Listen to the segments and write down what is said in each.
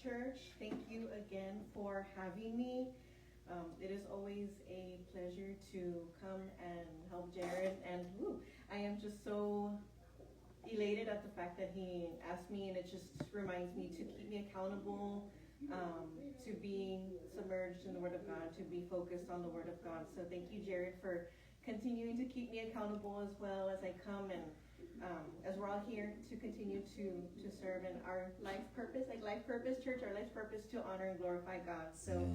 Church. Thank you again for having me. It is always a pleasure to come and help Jared, and I am just so elated at the fact that he asked me, and it just reminds me to keep me accountable, to being submerged in the Word of God, to be focused on the Word of God. So thank you, Jared, for continuing to keep me accountable as well as I come and as we're all here to continue to serve in our life purpose, like Life Purpose Church, our life purpose to honor and glorify God. So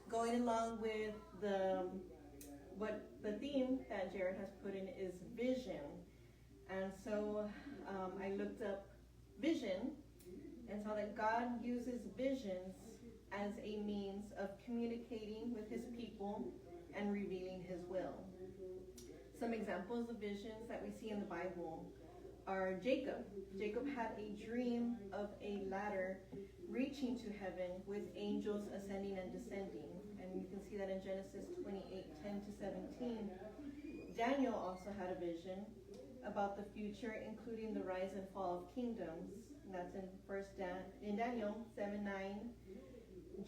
going along with the theme that Jared has put in is vision. And so I looked up vision and saw that God uses visions as a means of communicating with his people and revealing his will. Some examples of visions that we see in the Bible are Jacob. Jacob had a dream of a ladder reaching to heaven with angels ascending and descending. And you can see that in Genesis 28:10-17. Daniel also had a vision about the future, including the rise and fall of kingdoms. And that's in Daniel 7:9.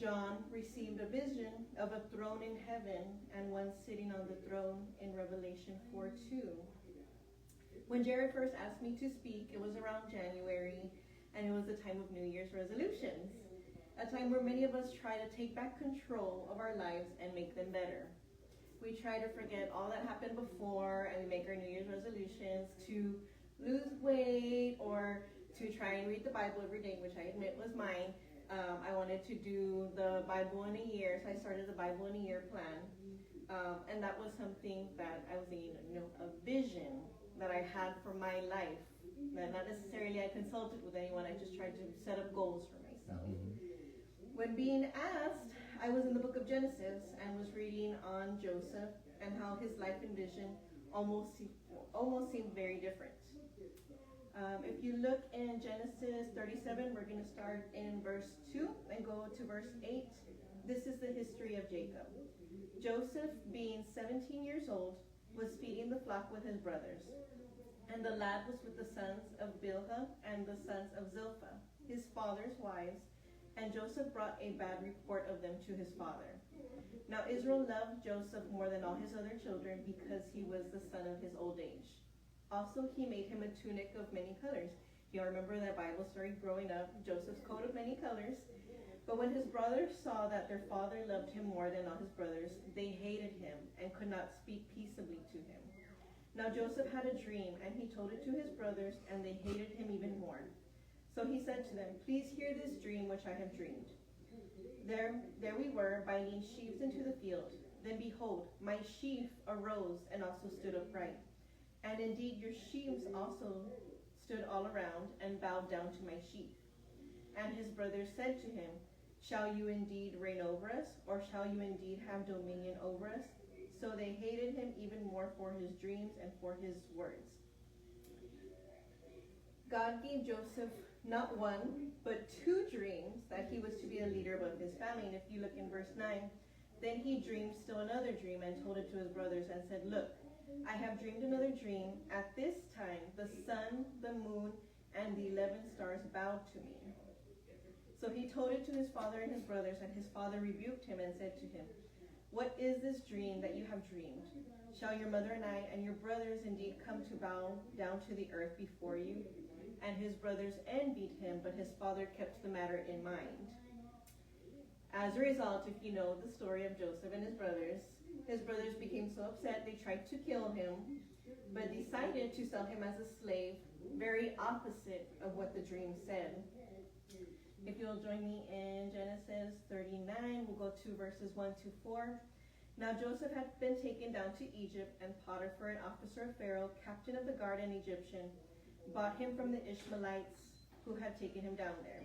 John received a vision of a throne in heaven and one sitting on the throne in Revelation 4:2. When Jared first asked me to speak, it was around January, and it was the time of New Year's resolutions, a time where many of us try to take back control of our lives and make them better. We try to forget all that happened before, and we make our New Year's resolutions to lose weight or to try and read the Bible every day, which I admit was mine. I wanted to do the Bible in a year, so I started the Bible in a year plan. And that was something that I was thinking, a vision that I had for my life. That not necessarily I consulted with anyone, I just tried to set up goals for myself. When being asked, I was in the book of Genesis and was reading on Joseph and how his life and vision almost seemed very different. If you look in Genesis 37, we're going to start in verse 2 and go to verse 8. This is the history of Jacob. Joseph, being 17 years old, was feeding the flock with his brothers. And the lad was with the sons of Bilhah and the sons of Zilpah, his father's wives, and Joseph brought a bad report of them to his father. Now Israel loved Joseph more than all his other children because he was the son of his old age. Also, he made him a tunic of many colors. You all remember that Bible story growing up, Joseph's coat of many colors. But when his brothers saw that their father loved him more than all his brothers, they hated him and could not speak peaceably to him. Now Joseph had a dream, and he told it to his brothers, and they hated him even more. So he said to them, "Please hear this dream which I have dreamed. There we were, binding sheaves into the field. Then behold, my sheaf arose and also stood upright. And indeed your sheaves also stood all around and bowed down to my sheaf. And his brothers said to him, 'Shall you indeed reign over us, or shall you indeed have dominion over us?' So they hated him even more for his dreams and for his words." God gave Joseph not one, but two dreams that he was to be a leader of his family. And if you look in verse 9, then he dreamed still another dream and told it to his brothers and said, "Look, I have dreamed another dream. At this time, the sun, the moon, and the 11 stars bowed to me." So he told it to his father and his brothers, and his father rebuked him and said to him, "What is this dream that you have dreamed? Shall your mother and I and your brothers indeed come to bow down to the earth before you?" And his brothers envied him, but his father kept the matter in mind. As a result, if you know the story of Joseph and his brothers became so upset they tried to kill him, but decided to sell him as a slave, very opposite of what the dream said. If you'll join me in Genesis 39, we'll go to verses 1-4. Now Joseph had been taken down to Egypt, and Potiphar, an officer of Pharaoh, captain of the guard and Egyptian, bought him from the Ishmaelites who had taken him down there.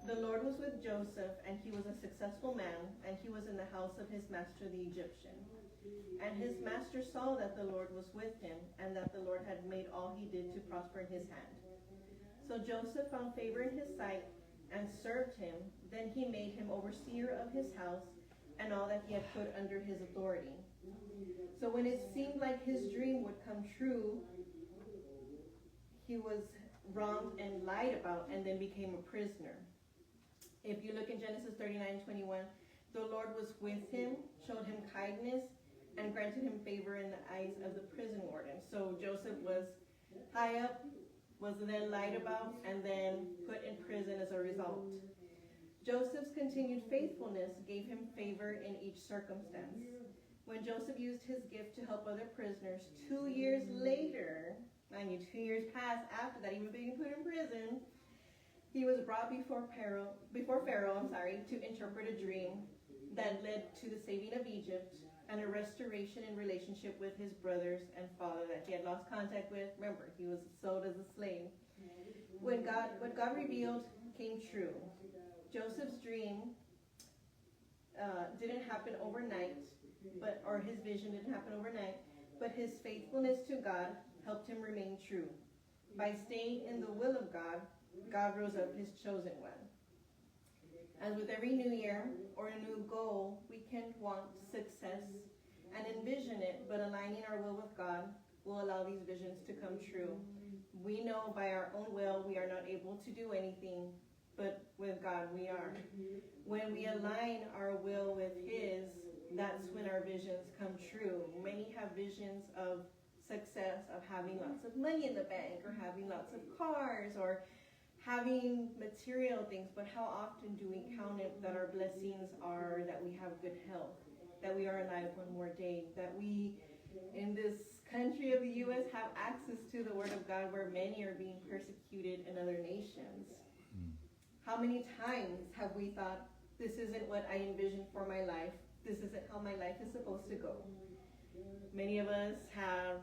The Lord was with Joseph, and he was a successful man, and he was in the house of his master the Egyptian. And his master saw that the Lord was with him, and that the Lord had made all he did to prosper in his hand. So Joseph found favor in his sight and served him. Then he made him overseer of his house and all that he had put under his authority. So when it seemed like his dream would come true, he was wronged and lied about and then became a prisoner. If you look in Genesis 39:21, the Lord was with him, showed him kindness, and granted him favor in the eyes of the prison warden. So Joseph was high up, was then lied about, and then put in prison as a result. Joseph's continued faithfulness gave him favor in each circumstance. When Joseph used his gift to help other prisoners 2 years later, mind you, 2 years passed after that, even being put in prison, he was brought before Pharaoh, to interpret a dream that led to the saving of Egypt and a restoration in relationship with his brothers and father that he had lost contact with. Remember, he was sold as a slave. What God revealed came true. Joseph's dream didn't happen overnight, or his vision didn't happen overnight, but his faithfulness to God helped him remain true. By staying in the will of God, God rose up his chosen one. As with every new year or a new goal, we can want success and envision it, but aligning our will with God will allow these visions to come true. We know by our own will we are not able to do anything, but with God we are. When we align our will with His, that's when our visions come true. Many have visions of success, of having lots of money in the bank, or having lots of cars, or having material things, but how often do we count it that our blessings are that we have good health, that we are alive one more day, that we, in this country of the U.S., have access to the Word of God where many are being persecuted in other nations? How many times have we thought, this isn't what I envisioned for my life, this isn't how my life is supposed to go? Many of us have,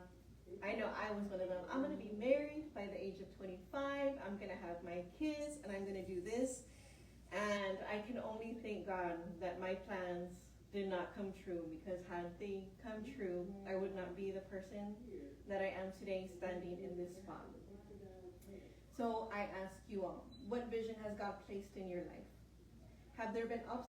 I know I was one of them, I'm going to be married by the age of 25, I'm going to have my kids, and I'm going to do this. And I can only thank God that my plans did not come true, because had they come true, I would not be the person that I am today standing in this spot. So I ask you all, what vision has God placed in your life? Have there been obstacles?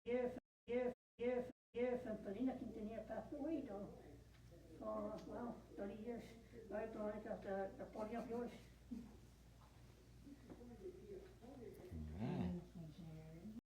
Yes, Antollin, Quintanilla passed away though. For, well, 30 years. Right, Veronica, the body of yours.